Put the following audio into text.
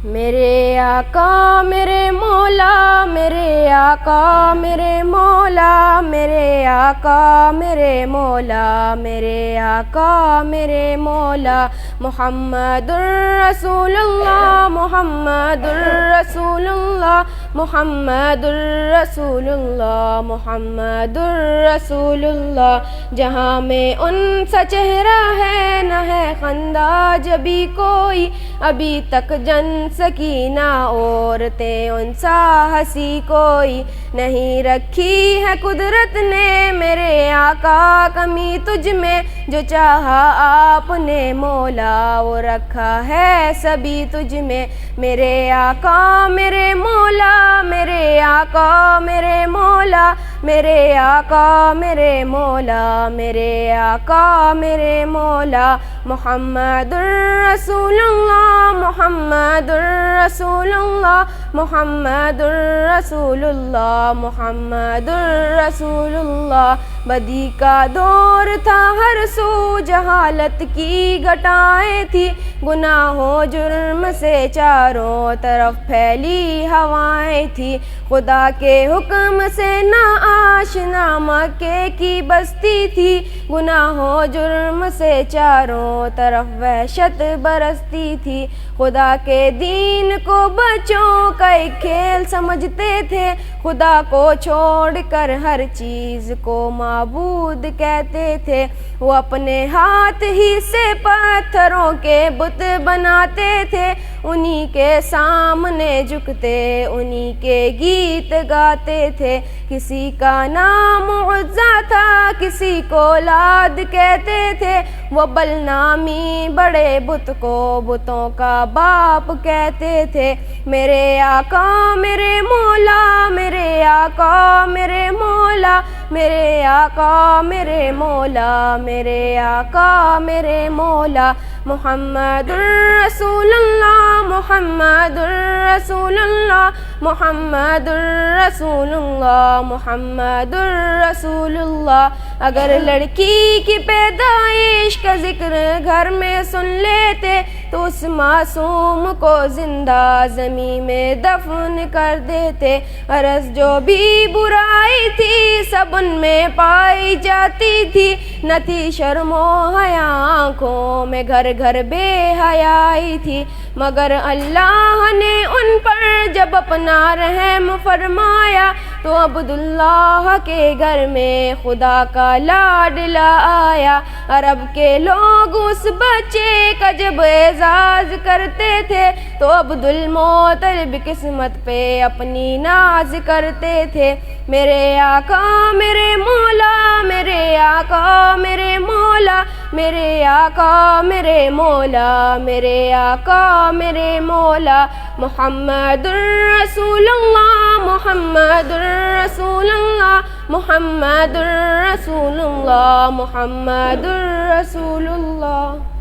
میرے آقا میرے مولا، میرے آقا میرے مولا، میرے آقا میرے مولا، میرے آقا میرے مولا، محمد الرسول اللہ، محمد الرسول اللہ، محمد الرسول اللہ، محمد الرسول اللہ۔ جہاں میں ان سا چہرہ ہے نہ ہے خندہ جبھی کوئی، ابھی تک جن سکینہ عورتیں ان سا ہنسی کوئی نہیں رکھی ہے قدرت نے میرے آقا کمی تجھ میں، جو چاہا آپ نے مولا وہ رکھا ہے سبھی تجھ میں۔ میرے آقا میرے مولا، میرے آقا میرے مولا، میرے آقا میرے مولا، میرے آقا میرے مولا، محمد الرسول اللہ، محمد الرسول اللہ، محمد الرسول اللہ، محمد الرسول اللہ۔ بدی کا دور تھا ہر سو، جہالت کی گھٹائیں تھی، گناہ و جرم سے چاروں طرف پھیلی ہوائیں تھی، خدا کے حکم سے نہ آشنا مکے کی بستی تھی، گناہ و جرم سے چاروں طرف وحشت برستی تھی، خدا کے دین کو بچوں کا ایک کھیل سمجھتے تھے، خدا کو چھوڑ کر ہر چیز کو معبود کہتے تھے، وہ اپنے ہاتھ ہی سے پتھروں کے بت بناتے تھے، انہی کے سامنے جھکتے انہی کے گیت گاتے تھے، کسی کا نام عزا تھا کسی کو لاد کہتے تھے، وہ بل نامی بڑے بت کو بتوں کا باپ کہتے تھے۔ میرے آقا میرے مولا، میرے آقا میرے مولا، میرے آقا میرے مولا، میرے آقا میرے مولا، محمد الرسول اللہ، محمد الرسول اللہ، محمد الرسول اللہ، محمد الرسول اللہ۔ اگر لڑکی کی پیدائش کا ذکر گھر میں سن لیتے تو اس معصوم کو زندہ زمین میں دفن کر دیتے، غرض جو بھی برائی تھی سب ان میں پائی جاتی تھی، نہ تھی شرم و حیا آنکھوں میں گھر گھر بے حیائی تھی، مگر اللہ نے ان پر جب اپنا رحم فرمایا تو عبداللہ کے گھر میں خدا کا لاڈلا آیا۔ عرب کے لوگ اس بچے کا جب اعزاز کرتے تھے تو عبدالمطلب قسمت پہ اپنی ناز کرتے تھے۔ میرے آقا میرے مولا، میرے آقا میرے مولا، میرے آقا میرے مولا، میرے آقا میرے مولا، محمد الرسول اللہ، محمد الرسول اللہ، محمد الرسول اللہ، محمد الرسول اللہ۔